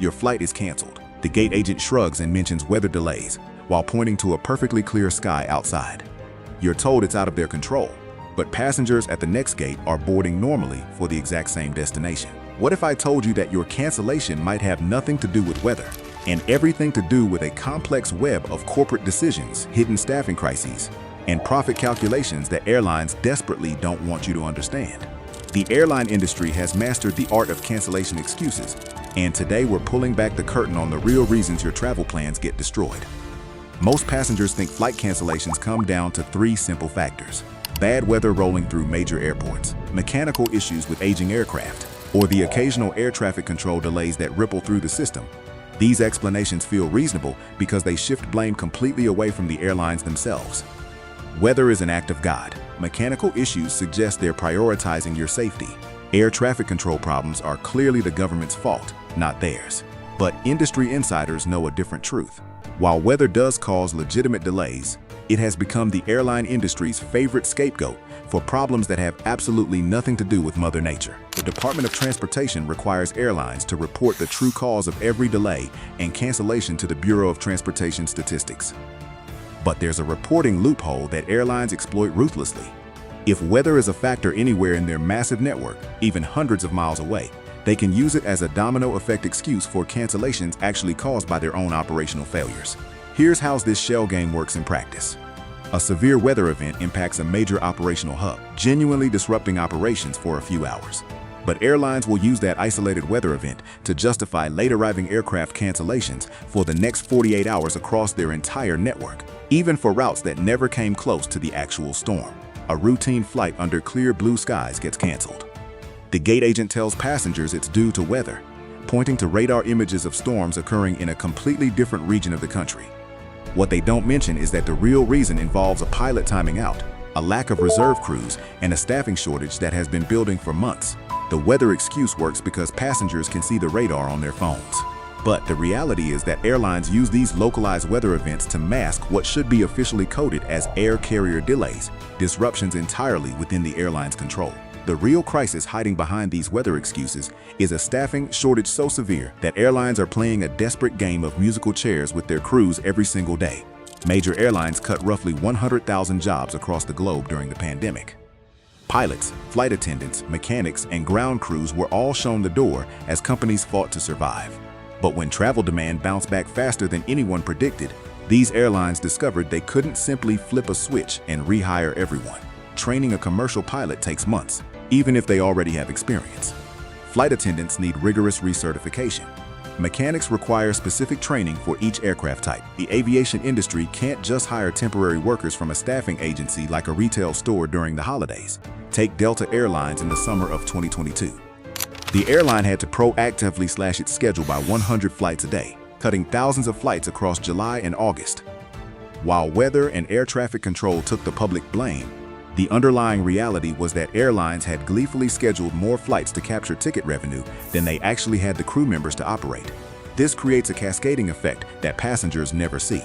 your flight is canceled. The gate agent shrugs and mentions weather delays, while pointing to a perfectly clear sky outside. You're told it's out of their control, but passengers at the next gate are boarding normally for the exact same destination. What if I told you that your cancellation might have nothing to do with weather, and everything to do with a complex web of corporate decisions, hidden staffing crises, and profit calculations that airlines desperately don't want you to understand? The airline industry has mastered the art of cancellation excuses, and today we're pulling back the curtain on the real reasons your travel plans get destroyed. Most passengers think flight cancellations come down to three simple factors: bad weather rolling through major airports, mechanical issues with aging aircraft, or the occasional air traffic control delays that ripple through the system. These explanations feel reasonable because they shift blame completely away from the airlines themselves. Weather is an act of God. Mechanical issues suggest they're prioritizing your safety. Air traffic control problems are clearly the government's fault, not theirs. But industry insiders know a different truth. While weather does cause legitimate delays, it has become the airline industry's favorite scapegoat for problems that have absolutely nothing to do with Mother Nature. The Department of Transportation requires airlines to report the true cause of every delay and cancellation to the Bureau of Transportation Statistics. But there's a reporting loophole that airlines exploit ruthlessly. If weather is a factor anywhere in their massive network, even hundreds of miles away, they can use it as a domino effect excuse for cancellations actually caused by their own operational failures. Here's how this shell game works in practice. A severe weather event impacts a major operational hub, genuinely disrupting operations for a few hours. But airlines will use that isolated weather event to justify late-arriving aircraft cancellations for the next 48 hours across their entire network, even for routes that never came close to the actual storm. A routine flight under clear blue skies gets canceled. The gate agent tells passengers it's due to weather, pointing to radar images of storms occurring in a completely different region of the country. What they don't mention is that the real reason involves a pilot timing out, a lack of reserve crews, and a staffing shortage that has been building for months. The weather excuse works because passengers can see the radar on their phones. But the reality is that airlines use these localized weather events to mask what should be officially coded as air carrier delays, disruptions entirely within the airline's control. The real crisis hiding behind these weather excuses is a staffing shortage so severe that airlines are playing a desperate game of musical chairs with their crews every single day. Major airlines cut roughly 100,000 jobs across the globe during the pandemic. Pilots, flight attendants, mechanics, and ground crews were all shown the door as companies fought to survive. But when travel demand bounced back faster than anyone predicted, these airlines discovered they couldn't simply flip a switch and rehire everyone. Training a commercial pilot takes months, even if they already have experience. Flight attendants need rigorous recertification. Mechanics require specific training for each aircraft type. The aviation industry can't just hire temporary workers from a staffing agency like a retail store during the holidays. Take Delta Airlines in the summer of 2022. The airline had to proactively slash its schedule by 100 flights a day, cutting thousands of flights across July and August. While weather and air traffic control took the public blame, the underlying reality was that airlines had gleefully scheduled more flights to capture ticket revenue than they actually had the crew members to operate. This creates a cascading effect that passengers never see.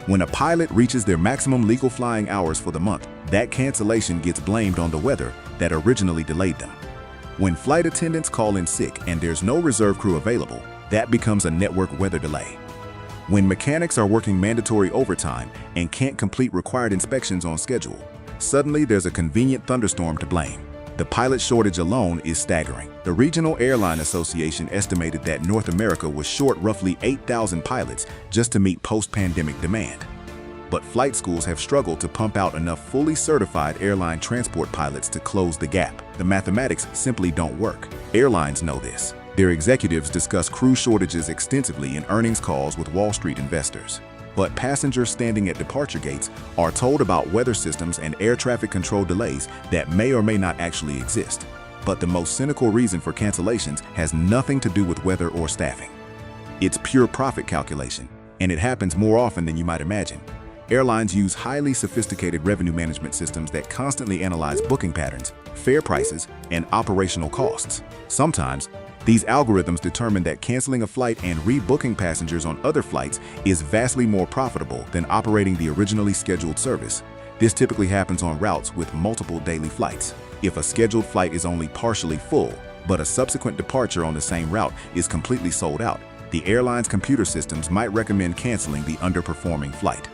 When a pilot reaches their maximum legal flying hours for the month, that cancellation gets blamed on the weather that originally delayed them. When flight attendants call in sick and there's no reserve crew available, that becomes a network weather delay. When mechanics are working mandatory overtime and can't complete required inspections on schedule, suddenly there's a convenient thunderstorm to blame. The pilot shortage alone is staggering. The Regional Airline Association estimated that North America was short roughly 8,000 pilots just to meet post-pandemic demand. But flight schools have struggled to pump out enough fully certified airline transport pilots to close the gap. The mathematics simply don't work. Airlines know this. Their executives discuss crew shortages extensively in earnings calls with Wall Street investors. But passengers standing at departure gates are told about weather systems and air traffic control delays that may or may not actually exist. But the most cynical reason for cancellations has nothing to do with weather or staffing. It's pure profit calculation, and it happens more often than you might imagine. Airlines use highly sophisticated revenue management systems that constantly analyze booking patterns, fare prices, and operational costs. Sometimes, these algorithms determine that canceling a flight and rebooking passengers on other flights is vastly more profitable than operating the originally scheduled service. This typically happens on routes with multiple daily flights. If a scheduled flight is only partially full, but a subsequent departure on the same route is completely sold out, the airline's computer systems might recommend canceling the underperforming flight.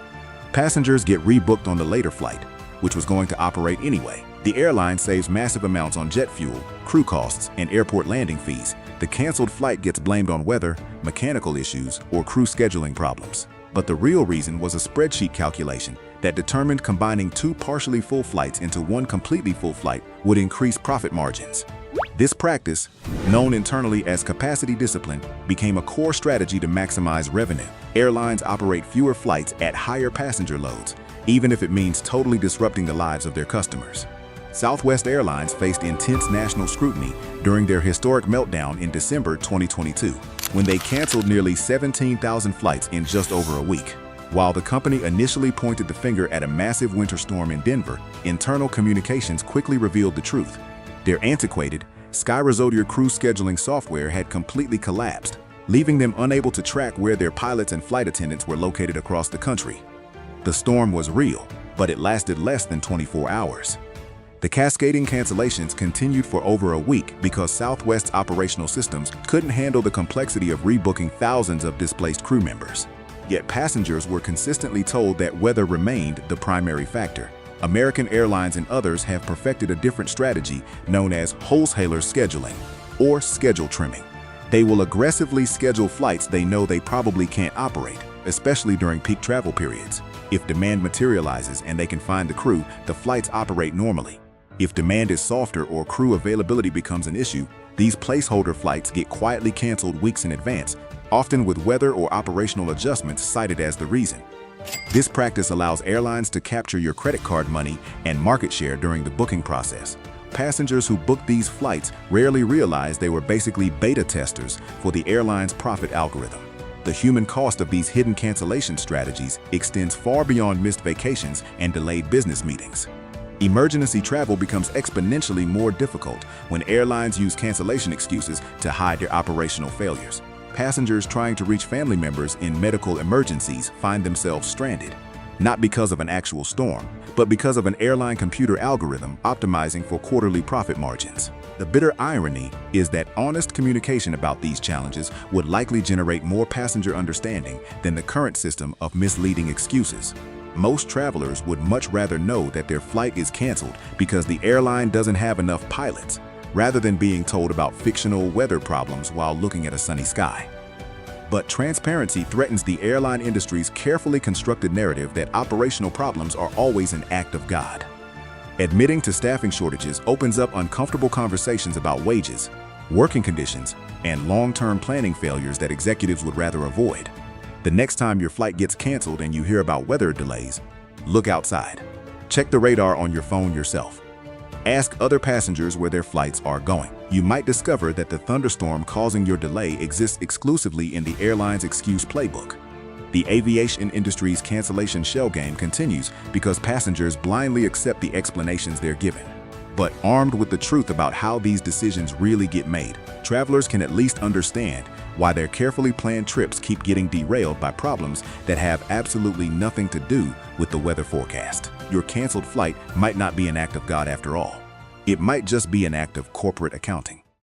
Passengers get rebooked on the later flight, which was going to operate anyway. The airline saves massive amounts on jet fuel, crew costs, and airport landing fees. The canceled flight gets blamed on weather, mechanical issues, or crew scheduling problems. But the real reason was a spreadsheet calculation that determined combining 2 partially full flights into 1 completely full flight would increase profit margins. This practice, known internally as capacity discipline, became a core strategy to maximize revenue. Airlines operate fewer flights at higher passenger loads, even if it means totally disrupting the lives of their customers. Southwest Airlines faced intense national scrutiny during their historic meltdown in December 2022, when they canceled nearly 17,000 flights in just over a week. While the company initially pointed the finger at a massive winter storm in Denver, internal communications quickly revealed the truth. Their antiquated, SkyResortier crew scheduling software had completely collapsed, leaving them unable to track where their pilots and flight attendants were located across the country. The storm was real, but it lasted less than 24 hours. The cascading cancellations continued for over a week because Southwest's operational systems couldn't handle the complexity of rebooking thousands of displaced crew members. Yet passengers were consistently told that weather remained the primary factor. American Airlines and others have perfected a different strategy known as wholesaler scheduling, or schedule trimming. They will aggressively schedule flights they know they probably can't operate, especially during peak travel periods. If demand materializes and they can find the crew, the flights operate normally. If demand is softer or crew availability becomes an issue, these placeholder flights get quietly canceled weeks in advance, often with weather or operational adjustments cited as the reason. This practice allows airlines to capture your credit card money and market share during the booking process. Passengers who book these flights rarely realize they were basically beta testers for the airline's profit algorithm. The human cost of these hidden cancellation strategies extends far beyond missed vacations and delayed business meetings. Emergency travel becomes exponentially more difficult when airlines use cancellation excuses to hide their operational failures. Passengers trying to reach family members in medical emergencies find themselves stranded, not because of an actual storm, but because of an airline computer algorithm optimizing for quarterly profit margins. The bitter irony is that honest communication about these challenges would likely generate more passenger understanding than the current system of misleading excuses. Most travelers would much rather know that their flight is canceled because the airline doesn't have enough pilots, rather than being told about fictional weather problems while looking at a sunny sky. But transparency threatens the airline industry's carefully constructed narrative that operational problems are always an act of God. Admitting to staffing shortages opens up uncomfortable conversations about wages, working conditions, and long-term planning failures that executives would rather avoid. The next time your flight gets canceled and you hear about weather delays, look outside. Check the radar on your phone yourself. Ask other passengers where their flights are going. You might discover that the thunderstorm causing your delay exists exclusively in the airline's excuse playbook. The aviation industry's cancellation shell game continues because passengers blindly accept the explanations they're given. But armed with the truth about how these decisions really get made, travelers can at least understand why their carefully planned trips keep getting derailed by problems that have absolutely nothing to do with the weather forecast. Your canceled flight might not be an act of God after all. It might just be an act of corporate accounting.